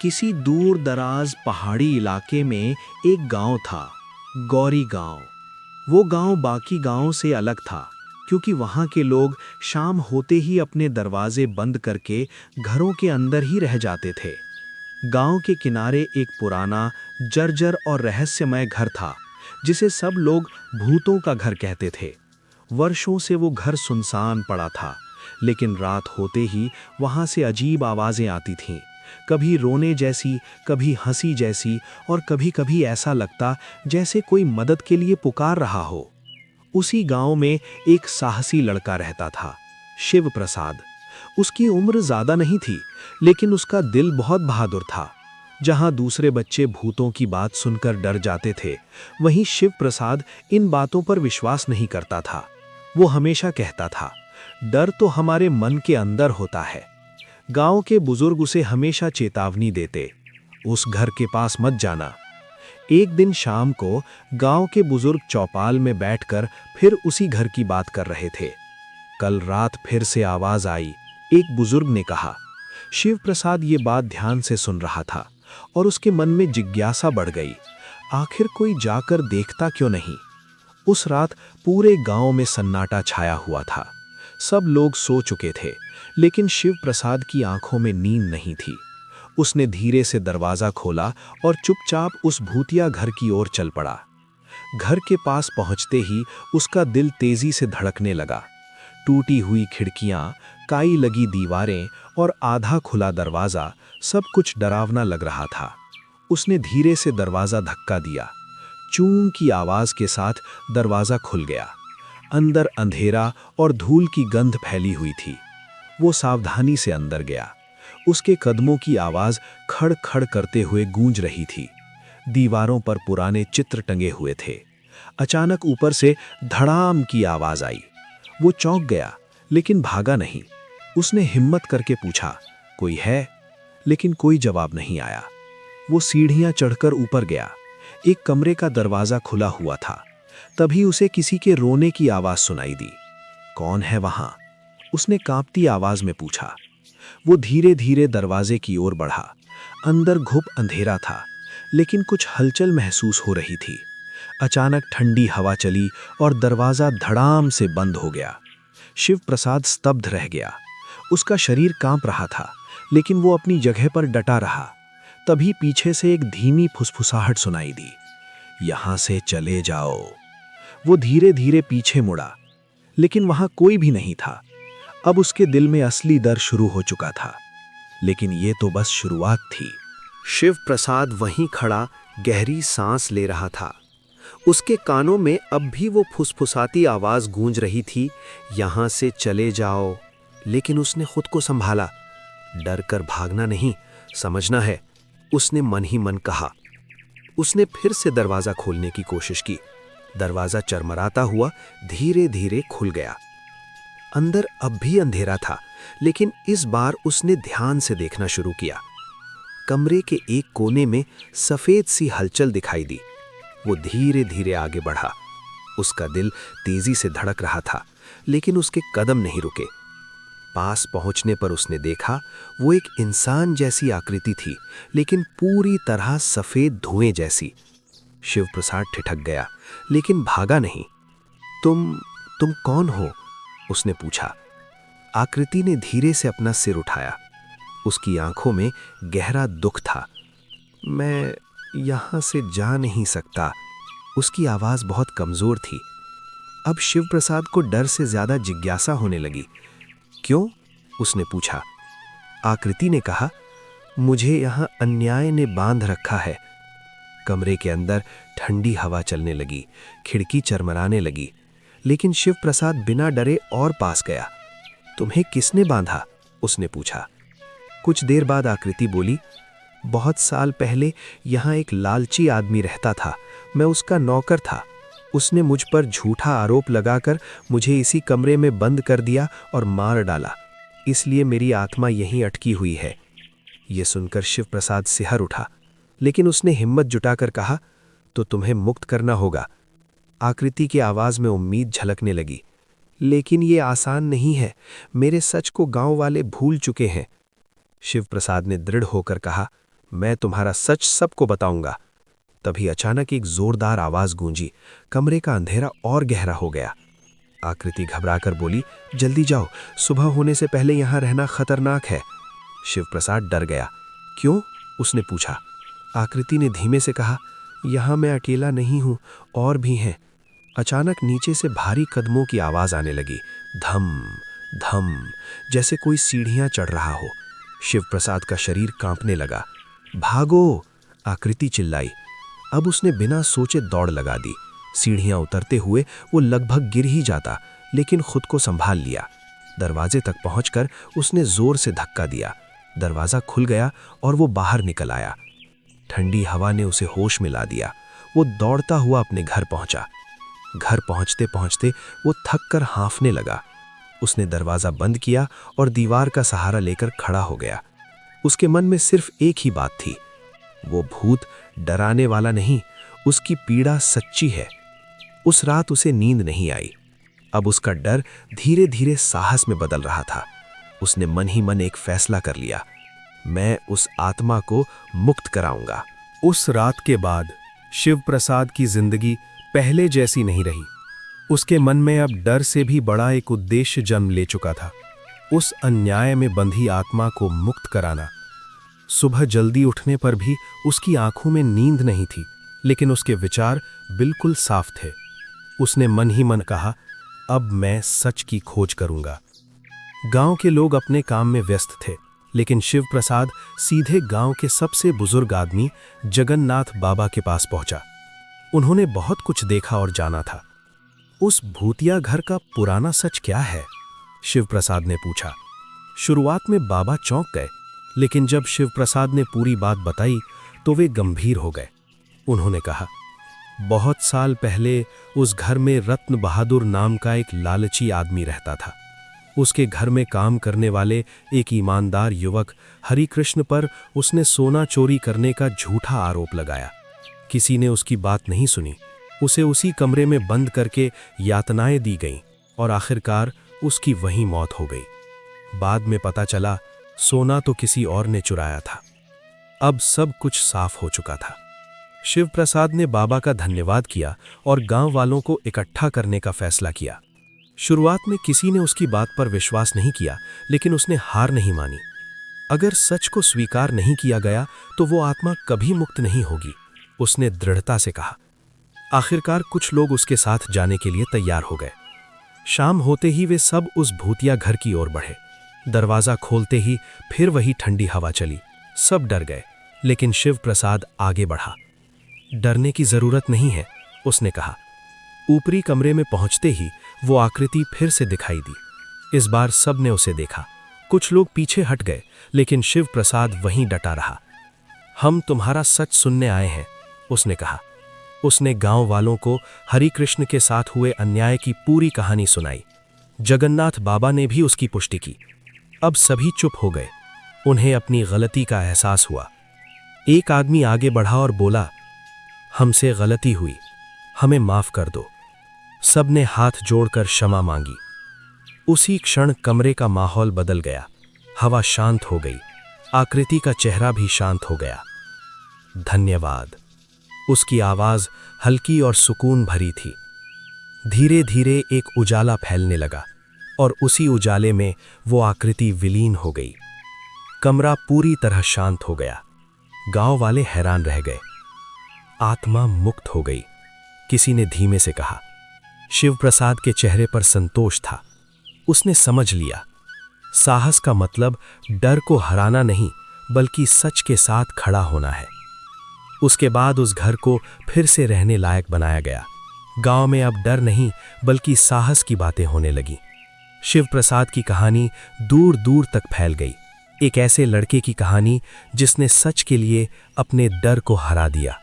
किसी दूर दराज पहाड़ी इलाके में एक गांव था, गौरी गांव। वो गांव बाकी गांवों से अलग था क्योंकि वहां के लोग शाम होते ही अपने दरवाजे बंद करके घरों के अंदर ही रह जाते थे। गांव के किनारे एक पुराना, जर्जर और रहस्यमय घर था जिसे सब लोग भूतों का घर कहते थे। वर्षों से वो घर सुनसान पड़ा था, लेकिन रात होते ही वहां से अजीब आवाजें आती थीं, कभी रोने जैसी, कभी हंसी जैसी, और कभी-कभी ऐसा लगता जैसे कोई मदद के लिए पुकार रहा हो। उसी गांव में एक साहसी लड़का रहता था, शिव प्रसाद। उसकी उम्र ज्यादा नहीं थी, लेकिन उसका दिल बहुत बहादुर था। जहां दूसरे बच्चे भूतों की बात सुनकर डर जाते थे, वहीं शिव प्रसाद इन बातों पर विश्वास नहीं करता था। वो हमेशा कहता था, डर तो हमारे मन के अंदर होता है। गांव के बुजुर्ग उसे हमेशा चेतावनी देते, उस घर के पास मत जाना। एक दिन शाम को गांव के बुजुर्ग चौपाल में बैठकर फिर उसी घर की बात कर रहे थे। कल रात फिर से आवाज आई, एक बुजुर्ग ने कहा। शिव प्रसाद ये बात ध्यान से सुन रहा था और उसके मन में जिज्ञासा बढ़ गई, आखिर कोई जाकर देखता क्यों नहीं। उस रात पूरे गांव में सन्नाटा छाया हुआ था। सब लोग सो चुके थे, लेकिन शिव प्रसाद की आंखों में नींद नहीं थी। उसने धीरे से दरवाजा खोला और चुपचाप उस भूतिया घर की ओर चल पड़ा। घर के पास पहुंचते ही उसका दिल तेजी से धड़कने लगा। टूटी हुई खिड़कियां, काई लगी दीवारें और आधा खुला दरवाजा, सब कुछ डरावना लग रहा था। उसने धीरे से दरवाजा धक्का दिया। चूं की आवाज के साथ दरवाजा खुल गया। अंदर अंधेरा और धूल की गंध फैली हुई थी। वो सावधानी से अंदर गया। उसके कदमों की आवाज खड़ खड़ करते हुए गूंज रही थी। दीवारों पर पुराने चित्र टंगे हुए थे। अचानक ऊपर से धड़ाम की आवाज आई। वो चौंक गया, लेकिन भागा नहीं। उसने हिम्मत करके पूछा, कोई है? लेकिन कोई जवाब नहीं आया। वो सीढ़ियां चढ़कर ऊपर गया। एक कमरे का दरवाजा खुला हुआ था। तभी उसे किसी के रोने की आवाज सुनाई दी। कौन है वहां? उसने कांपती आवाज में पूछा। वो धीरे धीरे दरवाजे की ओर बढ़ा। अंदर घुप अंधेरा था, लेकिन कुछ हलचल महसूस हो रही थी। अचानक ठंडी हवा चली और दरवाजा धड़ाम से बंद हो गया। शिव प्रसाद स्तब्ध रह गया। उसका शरीर कांप रहा था, लेकिन वो अपनी जगह पर डटा रहा। तभी पीछे से एक धीमी फुसफुसाहट सुनाई दी, यहां से चले जाओ। वो धीरे धीरे पीछे मुड़ा, लेकिन वहां कोई भी नहीं था। अब उसके दिल में असली डर शुरू हो चुका था, लेकिन ये तो बस शुरुआत थी। शिव प्रसाद वहीं खड़ा गहरी सांस ले रहा था। उसके कानों में अब भी वो फुसफुसाती आवाज गूंज रही थी, यहां से चले जाओ। लेकिन उसने खुद को संभाला। डर कर भागना नहीं, समझना है, उसने मन ही मन कहा। उसने फिर से दरवाजा खोलने की कोशिश की। दरवाजा चरमराता हुआ धीरे धीरे खुल गया। अंदर अब भी अंधेरा था, लेकिन इस बार उसने ध्यान से देखना शुरू किया। कमरे के एक कोने में सफेद सी हलचल दिखाई दी। वो धीरे धीरे आगे बढ़ा। उसका दिल तेजी से धड़क रहा था, लेकिन उसके कदम नहीं रुके। पास पहुंचने पर उसने देखा, वो एक इंसान जैसी आकृति थी, लेकिन पूरी तरह सफेद धुएं जैसी। शिव प्रसाद ठिठक गया, लेकिन भागा नहीं। तुम कौन हो? उसने पूछा। आकृति ने धीरे से अपना सिर उठाया। उसकी आंखों में गहरा दुख था। मैं यहां से जा नहीं सकता। उसकी आवाज बहुत कमजोर थी। अब शिव प्रसाद को डर से ज्यादा जिज्ञासा होने लगी। क्यों? उसने पूछा। आकृति ने कहा, मुझे यहां अन्याय ने बांध रखा है। कमरे के अंदर ठंडी हवा चलने लगी, खिड़की चरमराने लगी, लेकिन शिव प्रसाद बिना डरे और पास गया। तुम्हें किसने बांधा? उसने पूछा। कुछ देर बाद आकृति बोली, बहुत साल पहले यहां एक लालची आदमी रहता था। मैं उसका नौकर था। उसने मुझ पर झूठा आरोप लगाकर मुझे इसी कमरे में बंद कर दिया और मार डाला। इसलिए मेरी आत्मा यहीं अटकी हुई है। यह सुनकर शिव प्रसाद सिहर उठा, लेकिन उसने हिम्मत जुटाकर कहा, तो तुम्हें मुक्त करना होगा। आकृति की आवाज में उम्मीद झलकने लगी। लेकिन ये आसान नहीं है। मेरे सच को गांव वाले भूल चुके हैं। शिव प्रसाद ने दृढ़ होकर कहा, मैं तुम्हारा सच सबको बताऊंगा। तभी अचानक एक जोरदार आवाज गूंजी। कमरे का अंधेरा और गहरा हो गया। आकृति घबराकर बोली, जल्दी जाओ, सुबह होने से पहले यहां रहना खतरनाक है। शिव प्रसाद डर गया। क्यों? उसने पूछा। आकृति ने धीमे से कहा, यहां मैं अकेला नहीं हूं, और भी हैं। अचानक नीचे से भारी कदमों की आवाज आने लगी। धम धम, जैसे कोई सीढ़ियां चढ़ रहा हो। शिव प्रसाद का शरीर कांपने लगा। भागो! आकृति चिल्लाई। अब उसने बिना सोचे दौड़ लगा दी। सीढ़ियां उतरते हुए वो लगभग गिर ही जाता, लेकिन खुद को संभाल लिया। दरवाजे तक पहुंचकर उसने जोर से धक्का दिया। दरवाजा खुल गया और वो बाहर निकल आया। ठंडी हवा ने उसे होश में ला दिया। वो दौड़ता हुआ अपने घर पहुंचा। घर पहुंचते पहुंचते वो थक कर हाँफने लगा। उसने दरवाजा बंद किया और दीवार का सहारा लेकर खड़ा हो गया। उसके मन में सिर्फ एक ही बात थी, वो भूत डराने वाला नहीं, उसकी पीड़ा सच्ची है। उस रात उसे नींद नहीं आई। अब उसका डर धीरे धीरे साहस में बदल रहा था। उसने मन ही मन एक फैसला कर लिया, मैं उस आत्मा को मुक्त कराऊंगा। उस रात के बाद शिव प्रसाद की जिंदगी पहले जैसी नहीं रही। उसके मन में अब डर से भी बड़ा एक उद्देश्य जन्म ले चुका था, उस अन्याय में बंधी आत्मा को मुक्त कराना। सुबह जल्दी उठने पर भी उसकी आंखों में नींद नहीं थी, लेकिन उसके विचार बिल्कुल साफ थे। उसने मन ही मन कहा, अब मैं सच की खोज करूंगा। गांव के लोग अपने काम में व्यस्त थे, लेकिन शिव प्रसाद सीधे गांव के सबसे बुजुर्ग आदमी जगन्नाथ बाबा के पास पहुंचा। उन्होंने बहुत कुछ देखा और जाना था। उस भूतिया घर का पुराना सच क्या है? शिव प्रसाद ने पूछा। शुरुआत में बाबा चौंक गए, लेकिन जब शिव प्रसाद ने पूरी बात बताई तो वे गंभीर हो गए। उन्होंने कहा, बहुत साल पहले उस घर में रत्न बहादुर नाम का एक लालची आदमी रहता था। उसके घर में काम करने वाले एक ईमानदार युवक हरिकृष्ण पर उसने सोना चोरी करने का झूठा आरोप लगाया। किसी ने उसकी बात नहीं सुनी। उसे उसी कमरे में बंद करके यातनाएं दी गईं और आखिरकार उसकी वहीं मौत हो गई। बाद में पता चला सोना तो किसी और ने चुराया था। अब सब कुछ साफ हो चुका था। शिव प्रसाद ने बाबा का धन्यवाद किया और गांव वालों को इकट्ठा करने का फैसला किया। शुरुआत में किसी ने उसकी बात पर विश्वास नहीं किया, लेकिन उसने हार नहीं मानी। अगर सच को स्वीकार नहीं किया गया तो वो आत्मा कभी मुक्त नहीं होगी, उसने दृढ़ता से कहा। आखिरकार कुछ लोग उसके साथ जाने के लिए तैयार हो गए। शाम होते ही वे सब उस भूतिया घर की ओर बढ़े। दरवाजा खोलते ही फिर वही ठंडी हवा चली। सब डर गए, लेकिन शिव प्रसाद आगे बढ़ा। डरने की जरूरत नहीं है, उसने कहा। ऊपरी कमरे में पहुंचते ही वो आकृति फिर से दिखाई दी। इस बार सब ने उसे देखा। कुछ लोग पीछे हट गए, लेकिन शिव प्रसाद वहीं डटा रहा। हम तुम्हारा सच सुनने आए हैं, उसने कहा। उसने गांव वालों को हरिकृष्ण के साथ हुए अन्याय की पूरी कहानी सुनाई। जगन्नाथ बाबा ने भी उसकी पुष्टि की। अब सभी चुप हो गए। उन्हें अपनी गलती का एहसास हुआ। एक आदमी आगे बढ़ा और बोला, हमसे गलती हुई, हमें माफ कर दो। सबने हाथ जोड़कर क्षमा मांगी। उसी क्षण कमरे का माहौल बदल गया। हवा शांत हो गई। आकृति का चेहरा भी शांत हो गया। धन्यवाद। उसकी आवाज हल्की और सुकून भरी थी। धीरे धीरे एक उजाला फैलने लगा और उसी उजाले में वो आकृति विलीन हो गई। कमरा पूरी तरह शांत हो गया। गांव वाले हैरान रह गए। आत्मा मुक्त हो गई, किसी ने धीमे से कहा। शिव प्रसाद के चेहरे पर संतोष था। उसने समझ लिया, साहस का मतलब डर को हराना नहीं, बल्कि सच के साथ खड़ा होना है। उसके बाद उस घर को फिर से रहने लायक बनाया गया। गांव में अब डर नहीं, बल्कि साहस की बातें होने लगी। शिव प्रसाद की कहानी दूर दूर तक फैल गई। एक ऐसे लड़के की कहानी जिसने सच के लिए अपने डर को हरा दिया।